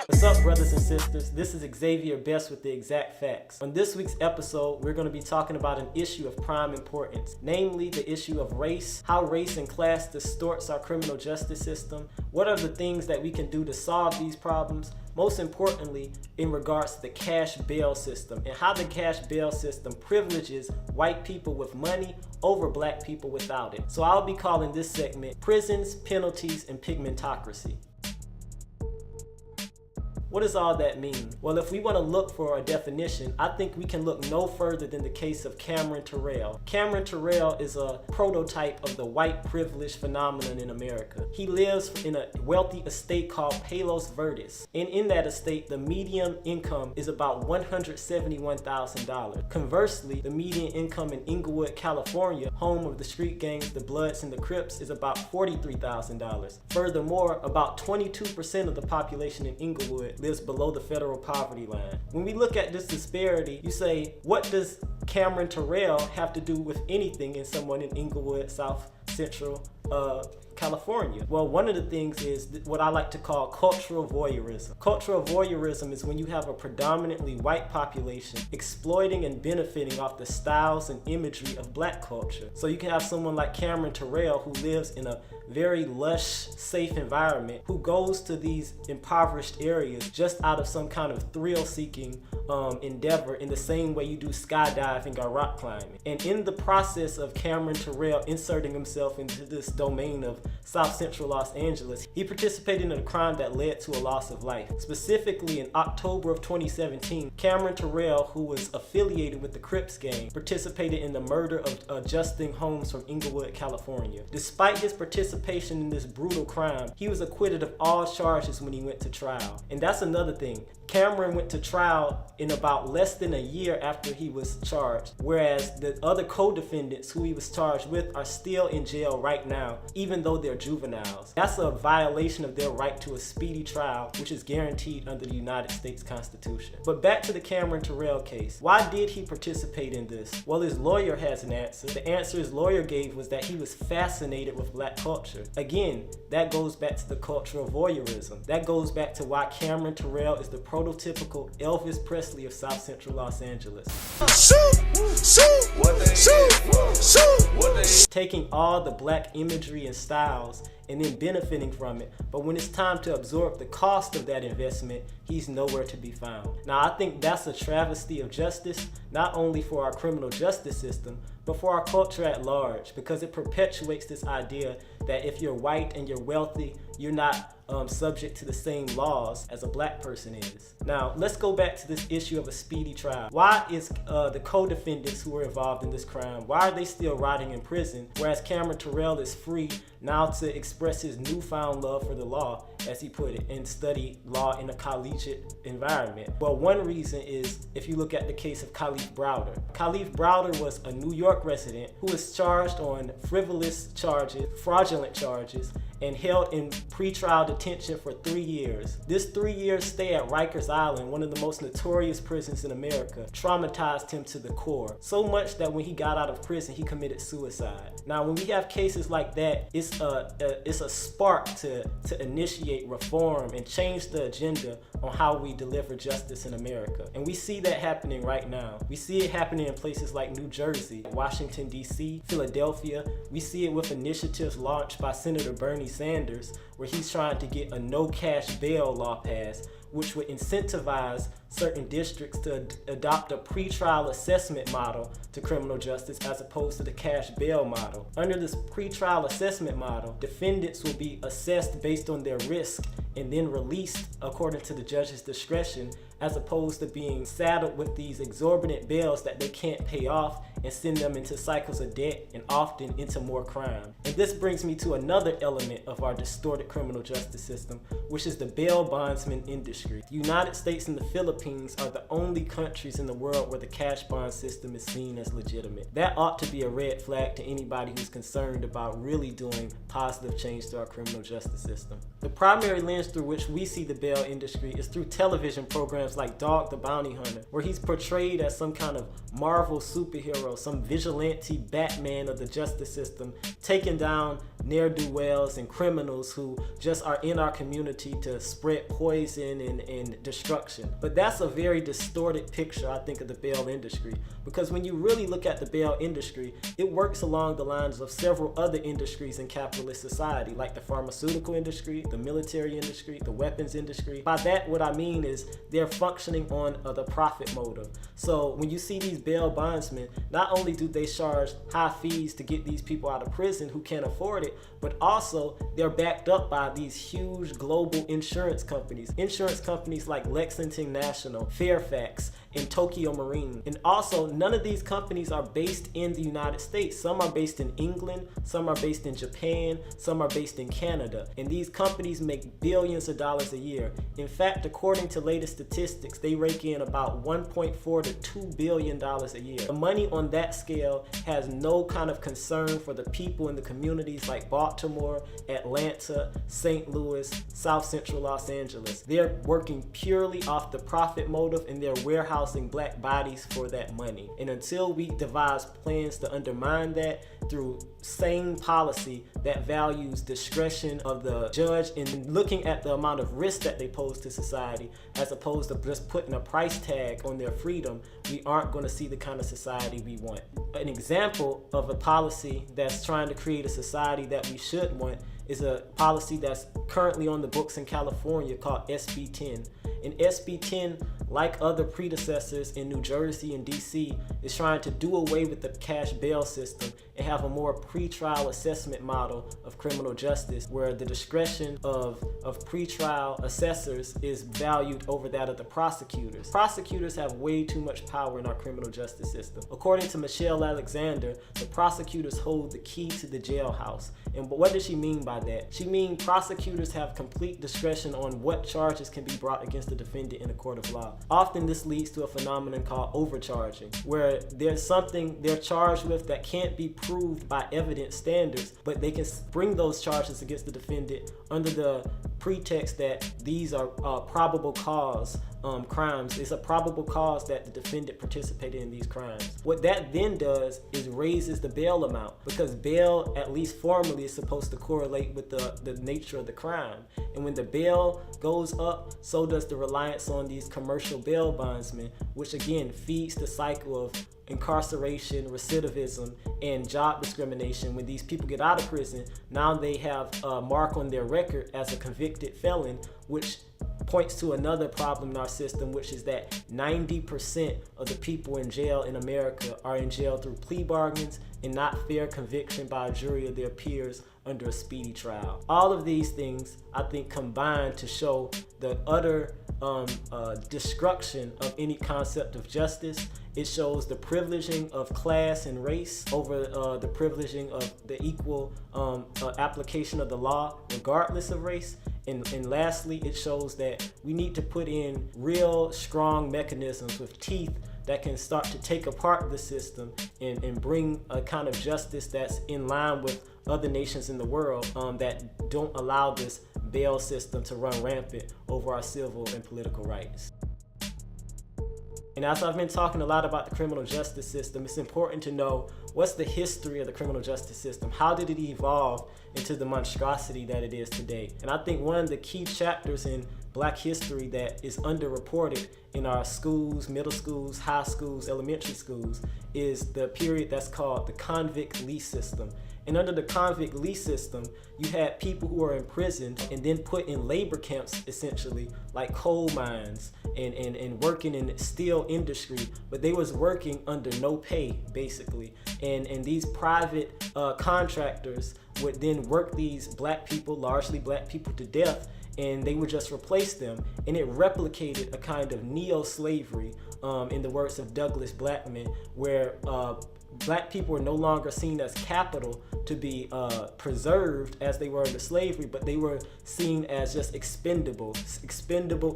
What's up, brothers and sisters? This is Xavier Best with the Exact Facts. On this week's episode, we're going to be talking about an issue of prime importance, namely the issue of race, how race and class distorts our criminal justice system, what are the things that we can do to solve these problems, most importantly, in regards to the cash bail system and how the cash bail system privileges white people with money over black people without it. So I'll be calling this segment Prisons, Penalties, and Pigmentocracy. What does all that mean? Well, if we want to look for a definition, I think we can look no further than the case of Cameron Terrell. Cameron Terrell is a prototype of the white privilege phenomenon in America. He lives in a wealthy estate called Palos Verdes. And in that estate, the median income is about $171,000. Conversely, the median income in Inglewood, California, home of the street gangs, the Bloods and the Crips, is about $43,000. Furthermore, about 22% of the population in Inglewood lives below the federal poverty line. When we look at this disparity, you say, what does Cameron Terrell have to do with anything in someone in Inglewood, South Central California? Well, one of the things is what I like to call cultural voyeurism. Cultural voyeurism is when you have a predominantly white population exploiting and benefiting off the styles and imagery of black culture. So you can have someone like Cameron Terrell who lives in a very lush, safe environment, who goes to these impoverished areas just out of some kind of thrill-seeking endeavor, in the same way you do skydiving or rock climbing. And in the process of Cameron Terrell inserting himself into this domain of South Central Los Angeles, he participated in a crime that led to a loss of life. Specifically, in October of 2017, Cameron Terrell, who was affiliated with the Crips gang, participated in the murder of Justin Holmes from Inglewood, California. Despite his participation in this brutal crime, he was acquitted of all charges when he went to trial. And that's another thing. Cameron went to trial in about less than a year after he was charged, whereas the other co-defendants who he was charged with are still in jail right now, even though they're juveniles. That's a violation of their right to a speedy trial, which is guaranteed under the United States Constitution. But back to the Cameron Terrell case. Why did he participate in this? Well, his lawyer has an answer. The answer his lawyer gave was that he was fascinated with black culture. Again, that goes back to the cultural voyeurism. That goes back to why Cameron Terrell is the prototypical Elvis Presley of South Central Los Angeles. Taking all the black imagery and styles and then benefiting from it, but when it's time to absorb the cost of that investment, he's nowhere to be found. Now, I think that's a travesty of justice, not only for our criminal justice system, but for our culture at large, because it perpetuates this idea that if you're white and you're wealthy, you're not subject to the same laws as a black person is. Now, let's go back to this issue of a speedy trial. Why is the co-defendants who were involved in this crime, why are they still rotting in prison, whereas Cameron Terrell is free now to express his newfound love for the law, as he put it, and study law in a collegiate environment? Well, one reason is if you look at the case of Khalif Browder. Khalif Browder was a New York resident who was charged on frivolous charges, fraudulent charges, and held in pretrial detention for 3 years. This 3-year stay at Rikers Island, one of the most notorious prisons in America, traumatized him to the core. So much that when he got out of prison, he committed suicide. Now, when we have cases like that, it's a spark to initiate reform and change the agenda on how we deliver justice in America. And we see that happening right now. We see it happening in places like New Jersey, Washington, D.C., Philadelphia. We see it with initiatives launched by Senator Bernie Sanders, where he's trying to get a no cash bail law passed, which would incentivize certain districts to adopt a pretrial assessment model to criminal justice as opposed to the cash bail model. Under this pretrial assessment model, defendants will be assessed based on their risk and then released according to the judge's discretion, as opposed to being saddled with these exorbitant bails that they can't pay off and send them into cycles of debt and often into more crime. And this brings me to another element of our distorted criminal justice system, which is the bail bondsman industry. The United States and the Philippines are the only countries in the world where the cash bond system is seen as legitimate. That ought to be a red flag to anybody who's concerned about really doing positive change to our criminal justice system. The primary lens through which we see the bail industry is through television programs like Dog the Bounty Hunter, where he's portrayed as some kind of Marvel superhero, some vigilante Batman of the justice system, taking down ne'er-do-wells and criminals who just are in our community to spread poison and destruction. But that's a very distorted picture, I think, of the bail industry, because when you really look at the bail industry, it works along the lines of several other industries in capitalist society, like the pharmaceutical industry, the military industry, the weapons industry. By that, what I mean is they're functioning on the profit motive. So when you see these bail bondsmen, not only do they charge high fees to get these people out of prison who can't afford it, but also they're backed up by these huge global insurance companies. Insurance companies like Lexington National, Fairfax, and Tokyo Marine. And also, none of these companies are based in the United States. Some are based in England, some are based in Japan, some are based in Canada. And these companies make billions of dollars a year. In fact, according to latest statistics, they rake in about $1.4 to $2 billion a year. The money on that scale has no kind of concern for the people in the communities like Baltimore, Atlanta, St. Louis, South Central Los Angeles. They're working purely off the profit motive, and they're warehousing black bodies for that money. And until we devise plans to undermine that through sane policy that values discretion of the judge and looking at the amount of risk that they pose to society, as opposed to just putting a price tag on their freedom, we aren't going to see the kind of society we want. An example of a policy that's trying to create a society that we should want is a policy that's currently on the books in California called SB 10. And SB 10, like other predecessors in New Jersey and DC, is trying to do away with the cash bail system and have a more pretrial assessment model of criminal justice, where the discretion of pretrial assessors is valued over that of the prosecutors. Prosecutors have way too much power in our criminal justice system. According to Michelle Alexander, the prosecutors hold the key to the jailhouse. And what does she mean by that? She means prosecutors have complete discretion on what charges can be brought against the defendant in a court of law. Often this leads to a phenomenon called overcharging, where there's something they're charged with that can't be proved by evidence standards, but they can bring those charges against the defendant under the pretext that these are probable cause crimes. It's a probable cause that the defendant participated in these crimes. What that then does is raises the bail amount, because bail, at least formally, is supposed to correlate with the nature of the crime. And when the bail goes up, so does the reliance on these commercial bail bondsmen, which again feeds the cycle of incarceration, recidivism, and job discrimination. When these people get out of prison, now they have a mark on their record as a convicted felon, which points to another problem in our system, which is that 90% of the people in jail in America are in jail through plea bargains and not fair conviction by a jury of their peers under a speedy trial. All of these things, I think, combine to show the utter destruction of any concept of justice. It shows the privileging of class and race over the privileging of the equal application of the law regardless of race. And lastly, it shows that we need to put in real strong mechanisms with teeth that can start to take apart the system and bring a kind of justice that's in line with other nations in the world that don't allow this bail system to run rampant over our civil and political rights. And as I've been talking a lot about the criminal justice system, it's important to know what's the history of the criminal justice system. How did it evolve into the monstrosity that it is today? And I think one of the key chapters in Black history that is underreported in our schools, middle schools, high schools, elementary schools, is the period that's called the convict lease system. And under the convict lease system, you had people who were imprisoned and then put in labor camps, essentially, like coal mines and working in the steel industry, but they was working under no pay, basically. And these private contractors would then work these black people, largely black people, to death, and they would just replace them. And it replicated a kind of neo-slavery, in the words of Douglas Blackman, where black people were no longer seen as capital to be preserved as they were under slavery, but they were seen as just expendable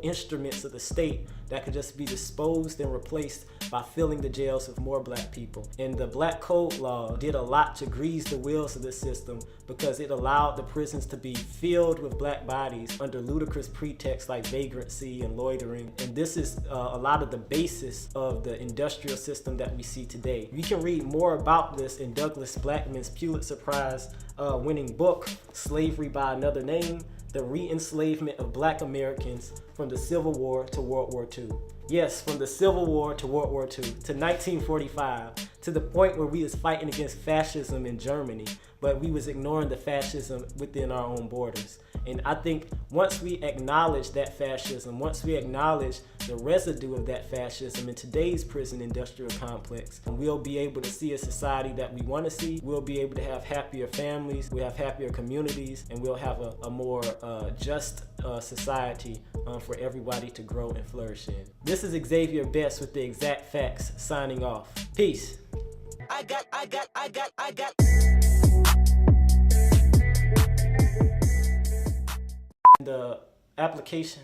instruments of the state that could just be disposed and replaced by filling the jails with more black people. And the Black Code Law did a lot to grease the wheels of this system, because it allowed the prisons to be filled with black bodies under ludicrous pretexts like vagrancy and loitering. And this is a lot of the basis of the industrial system that we see today. You can read read more about this in Douglas Blackmon's Pulitzer Prize winning book, Slavery by Another Name, The Re-Enslavement of Black Americans from the Civil War to World War II. Yes, from the Civil War to World War II, to 1945, to the point where we was fighting against fascism in Germany, but we was ignoring the fascism within our own borders. And I think once we acknowledge that fascism, once we acknowledge the residue of that fascism in today's prison industrial complex, we'll be able to see a society that we want to see. We'll be able to have happier families, we'll have happier communities, and we'll have a more just society for everybody to grow and flourish in. This is Xavier Best with the Exact Facts signing off. Peace. I got. The application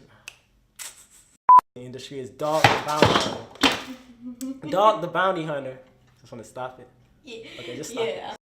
industry is Dog the Bounty Hunter. Dog the Bounty Hunter. Just want to stop it. Yeah. Okay, just stop it.